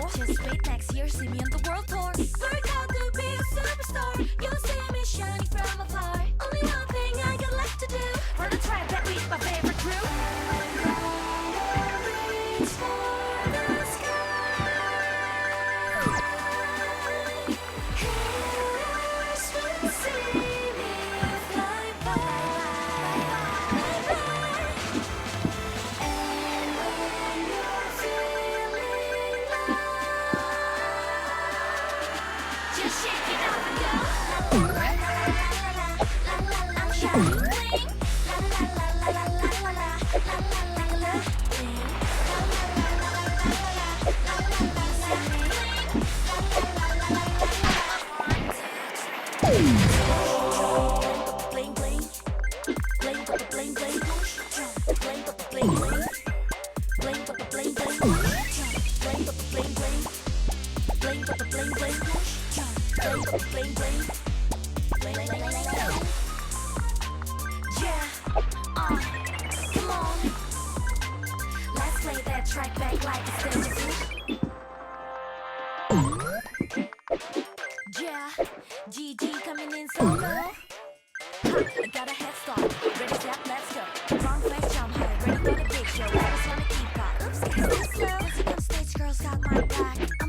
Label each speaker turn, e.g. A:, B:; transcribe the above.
A: Just wait, next year see me on the world tour. Work out to be a superstar. You'll see me shining from afar. Only one thing I got left to do. For the track that reached my favorite crew. Reach for the sky. Here's to see me fly by. And when you're feeling low, just shake it up and go. La la la la la la la la. I'm shining bling. La la la la la la la la la la la la bling. La la la la la la la la la la la bling. La la la la la la la. 1, 2, 3. Bling bling bling bling bling bling bling bling bling bling. Bling bling bling bling bling bling bling bling. Bling bling bling bling bling bling bling. Yeah, come on. Let's play that track back like it's deja vu. Yeah, GG coming in solo. I got a head start. Ready, set, let's go. Wrong face, jump high. Ready for the big show. I just wanna keep up. Oops, got too slow. On stage, girls got my back.